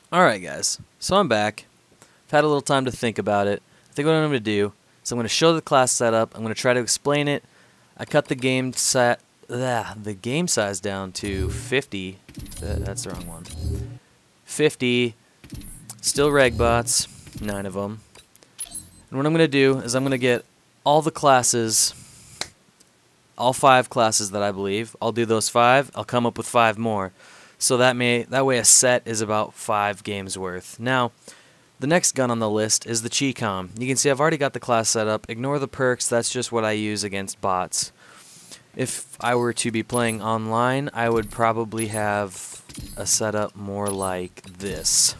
Alright guys, so I'm back. I've had a little time to think about it. I think what I'm going to do is I'm going to show the class setup. I'm going to try to explain it. I cut the game size down to 50. That's the wrong one. 50. Still reg bots, 9 of them. And what I'm going to do is I'm going to get all the classes, all 5 classes that I believe. I'll do those 5. I'll come up with 5 more. So that way a set is about 5 games worth. Now, the next gun on the list is the Chicom. You can see I've already got the class set up. Ignore the perks, that's just what I use against bots. If I were to be playing online, I would probably have a setup more like this.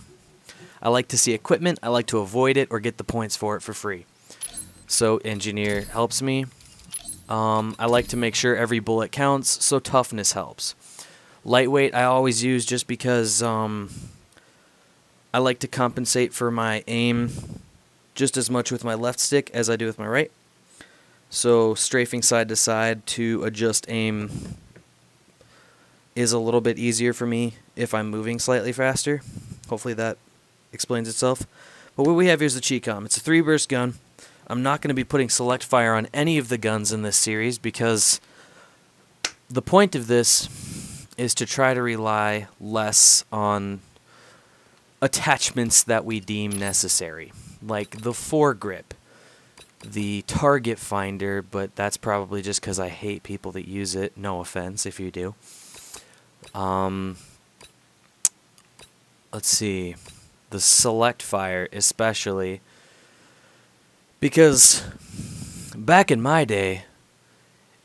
I like to see equipment, I like to avoid it or get the points for it for free. So Engineer helps me. I like to make sure every bullet counts, so toughness helps. Lightweight I always use just because I like to compensate for my aim just as much with my left stick as I do with my right. So strafing side to side to adjust aim is a little bit easier for me if I'm moving slightly faster. Hopefully that explains itself. But what we have here is the Chicom. It's a 3-burst gun. I'm not going to be putting select fire on any of the guns in this series because the point of this is to try to rely less on attachments that we deem necessary, like the foregrip, the target finder, but that's probably just because I hate people that use it. No offense if you do. Let's see, the select fire especially, because back in my day,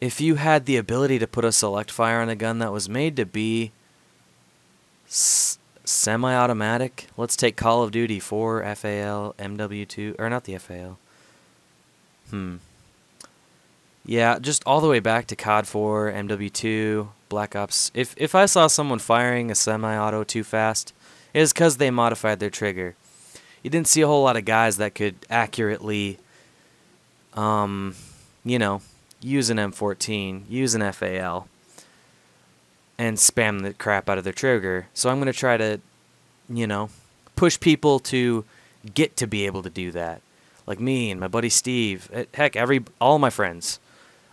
if you had the ability to put a select fire on a gun that was made to be semi-automatic, let's take Call of Duty 4, FAL, MW2, or not the FAL. Yeah, just all the way back to COD 4, MW2, Black Ops. If I saw someone firing a semi-auto too fast, it was because they modified their trigger. You didn't see a whole lot of guys that could accurately, you know, use an M14, use an FAL, and spam the crap out of their trigger. So I'm going to try to, you know, push people to get to be able to do that. Like me and my buddy Steve. Heck, all my friends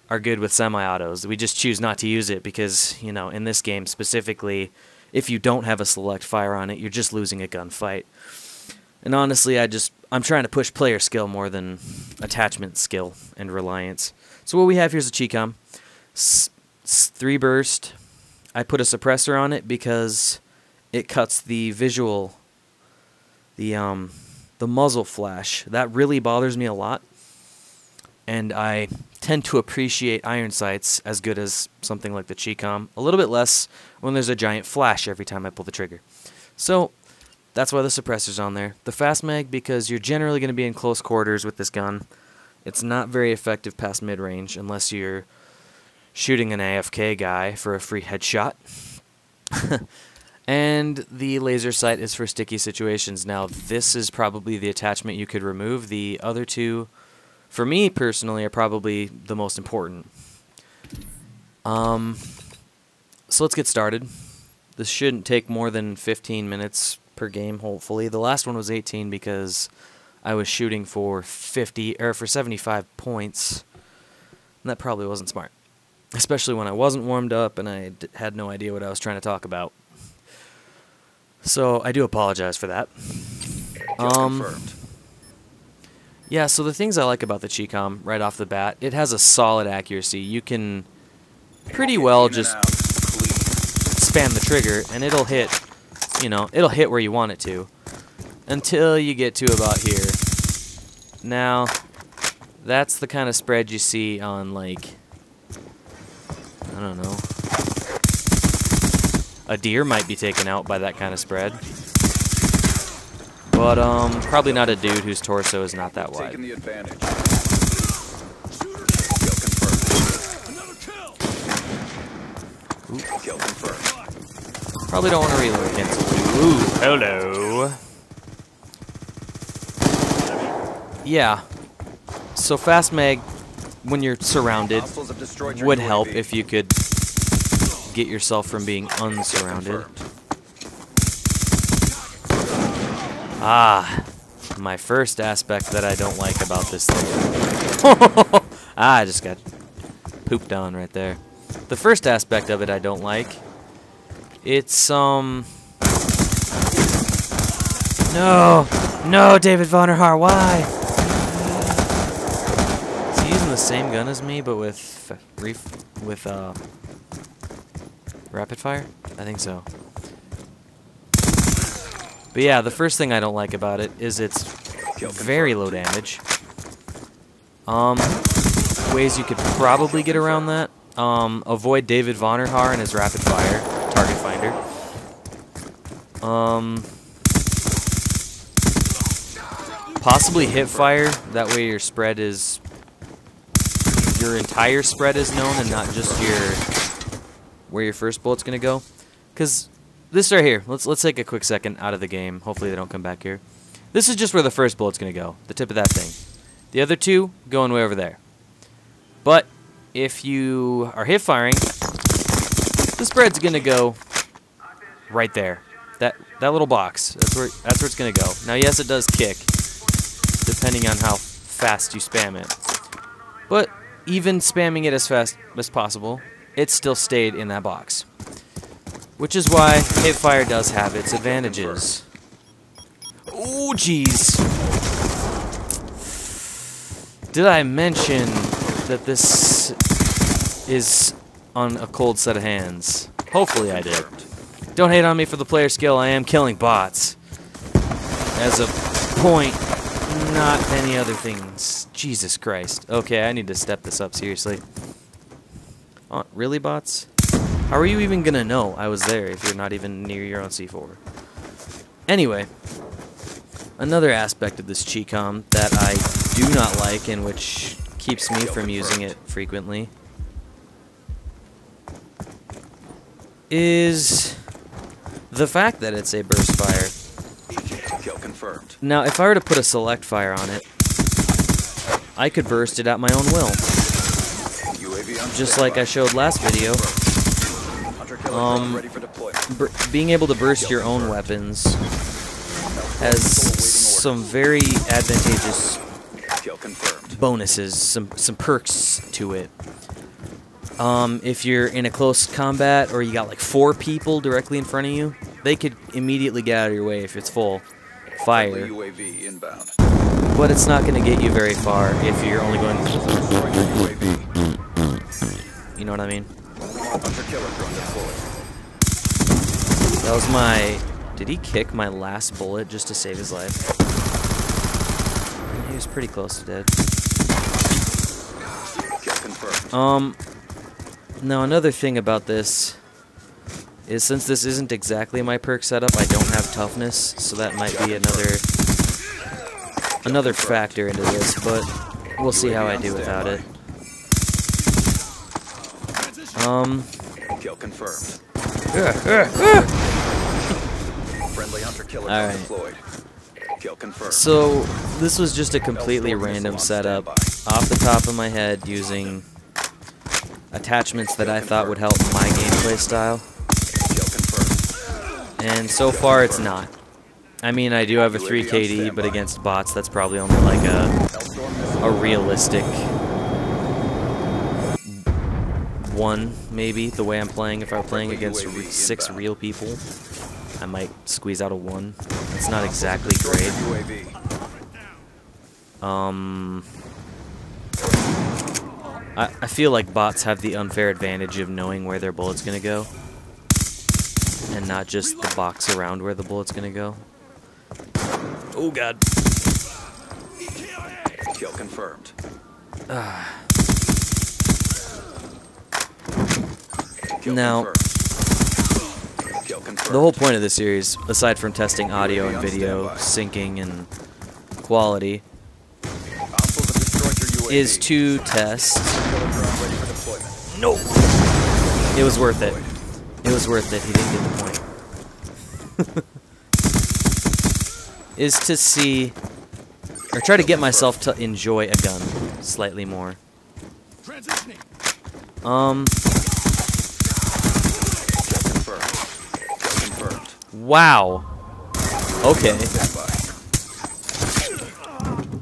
are good with semi-autos. We just choose not to use it because, you know, in this game specifically, if you don't have a select fire on it, you're just losing a gunfight. And honestly, I'm trying to push player skill more than attachment skill and reliance. So what we have here is a Chicom, 3-burst. I put a suppressor on it because it cuts the visual, the muzzle flash. That really bothers me a lot, and I tend to appreciate iron sights as good as something like the Chicom. A little bit less when there's a giant flash every time I pull the trigger. So that's why the suppressor's on there. The fast mag because you're generally going to be in close quarters with this gun. It's not very effective past mid-range unless you're shooting an AFK guy for a free headshot. And the laser sight is for sticky situations. Now, this is probably the attachment you could remove. The other two, for me personally, are probably the most important. So let's get started. This shouldn't take more than 15 minutes per game, hopefully. The last one was 18 because I was shooting for 75 points, and that probably wasn't smart, especially when I wasn't warmed up and I had no idea what I was trying to talk about. So I do apologize for that. Yeah, so the things I like about the Chicom right off the bat, it has a solid accuracy. You can pretty well just spam the trigger and it'll hit, you know, it'll hit where you want it to. Until you get to about here. Now, that's the kind of spread you see on, like, I don't know. A deer might be taken out by that kind of spread. But, probably not a dude whose torso is not that wide. Probably don't want to reload against it. Ooh, hello. Yeah, so fast mag, when you're surrounded, would help if you could get yourself from being unsurrounded. Ah, my first aspect that I don't like about this thing. I just got pooped on right there. The first aspect of it I don't like. It's, No, David Vonnerhaar, why? Is he using the same gun as me, but with rapid fire? I think so. But yeah, the first thing I don't like about it is it's very low damage. Ways you could probably get around that. Avoid David Vonnerhaar and his rapid fire target finder. Possibly hip fire. That way your spread is your entire spread is known and not just where your first bullet's gonna go. Cause this right here, let's take a quick second out of the game. Hopefully they don't come back here. This is just where the first bullet's gonna go, the tip of that thing. The other two going way over there. But if you are hip firing, the spread's gonna go right there. That little box. That's where it's gonna go. Now yes, it does kick, depending on how fast you spam it. But even spamming it as fast as possible, it still stayed in that box. Which is why hip fire does have its advantages. Oh, jeez. Did I mention that this is on a cold set of hands? Hopefully I did. Don't hate on me for the player skill. I am killing bots. As a point, not any other things. Jesus Christ. Okay, I need to step this up, seriously. Oh, really, bots? How are you even gonna know I was there if you're not even near your own C4? Anyway, another aspect of this Chicom that I do not like and which keeps me from using it frequently is the fact that it's a burst fire. Now, if I were to put a select fire on it, I could burst it at my own will. Just like I showed last video. Being able to burst your own weapons has some very advantageous bonuses, some perks to it. If you're in a close combat or you got like 4 people directly in front of you, they could immediately get out of your way if it's full fire. But it's not going to get you very far if you're only going. You know what I mean? That was my... Did he kick my last bullet just to save his life? He was pretty close to dead. Now another thing about this is since this isn't exactly my perk setup, I don't have toughness, so that might be another factor into this, but we'll see how I do without it. Kill confirmed. Alright. So, this was just a completely random setup off the top of my head using attachments that I thought would help my gameplay style. And so far it's not. I mean, I do have a 3 KD, but against bots that's probably only like a realistic 1, maybe, the way I'm playing. If I were playing against 6 real people, I might squeeze out a 1. It's not exactly great. I feel like bots have the unfair advantage of knowing where their bullet's gonna go, and not just the box around where the bullet's gonna go. Oh god. Kill confirmed. Now, the whole point of this series, aside from testing audio and video, syncing and quality, is to test... No! It was worth it. It was worth it. He didn't get the point. Is to see, or try to get myself to enjoy a gun slightly more. Wow. Okay.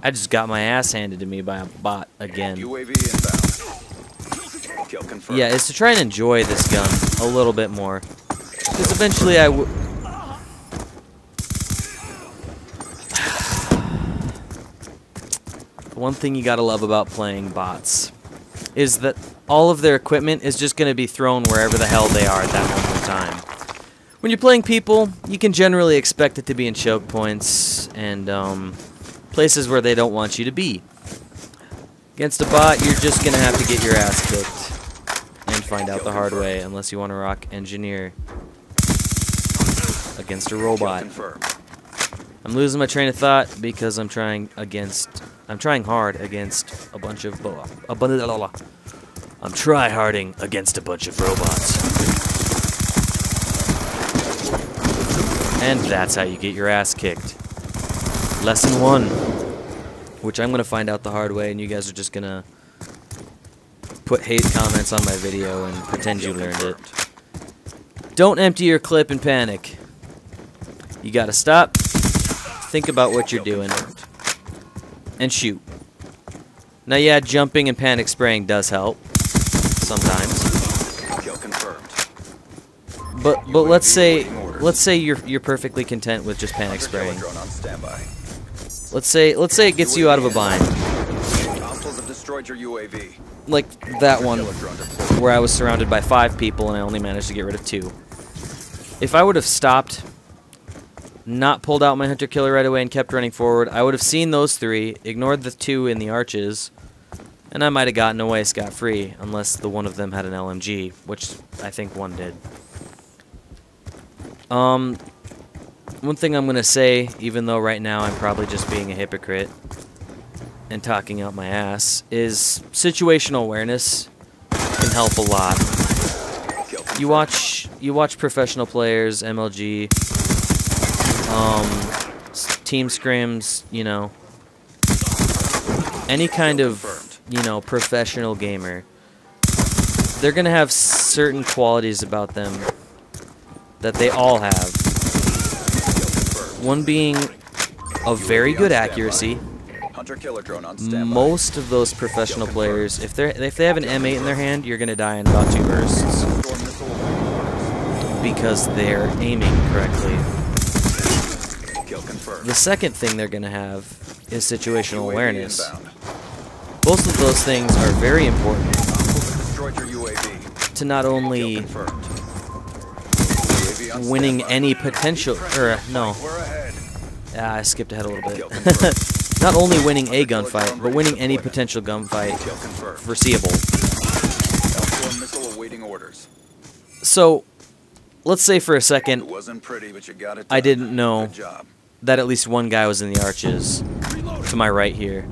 I just got my ass handed to me by a bot again. UAV inbound. Kill confirmed. Yeah, it's to try and enjoy this gun a little bit more. Because eventually I would... One thing you gotta love about playing bots is that all of their equipment is just gonna be thrown wherever the hell they are at that moment in time. When you're playing people, you can generally expect it to be in choke points and places where they don't want you to be. Against a bot, you're just gonna have to get your ass kicked and find out the hard way, unless you want to rock engineer against a robot. I'm losing my train of thought because I'm trying hard against a bunch of I'm try-harding against a bunch of robots. And that's how you get your ass kicked. Lesson 1, which I'm going to find out the hard way, and you guys are just going to put hate comments on my video and pretend you learned it. Don't empty your clip and panic. You got to stop, think about what you're doing, and shoot. Now, yeah, jumping and panic spraying does help sometimes. But let's say you're perfectly content with just panic spraying. Let's say it gets you out of a bind. Like that one where I was surrounded by 5 people and I only managed to get rid of 2. If I would have stopped, not pulled out my hunter killer right away and kept running forward, I would have seen those 3, ignored the 2 in the arches, and I might have gotten away scot-free, unless the one of them had an LMG, which I think one did. One thing I'm going to say, even though right now I'm probably just being a hypocrite and talking out my ass, is situational awareness can help a lot. You watch professional players, MLG, team scrims, you know, any kind of, you know, professional gamer. They're going to have certain qualities about them that they all have. One being a very good accuracy. Most of those professional players, if they have an M8 in their hand, you're gonna die in about 2 bursts because they're aiming correctly. The second thing they're gonna have is situational awareness. Both of those things are very important to not only winning any potential, I skipped ahead a little bit. Not only winning a gunfight, but winning any potential gunfight foreseeable. So, let's say for a second, I didn't know that at least one guy was in the arches to my right here.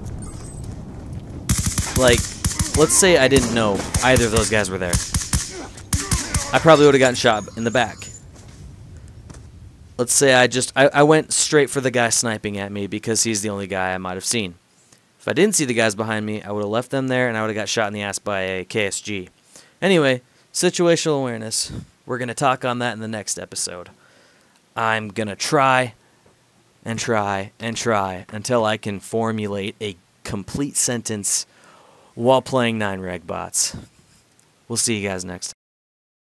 Like, let's say I didn't know either of those guys were there. I probably would have gotten shot in the back. Let's say I went straight for the guy sniping at me because he's the only guy I might have seen. If I didn't see the guys behind me, I would have left them there and I would have got shot in the ass by a KSG. Anyway, situational awareness. We're going to talk on that in the next episode. I'm going to try and try and try until I can formulate a complete sentence while playing 9reg bots. We'll see you guys next time.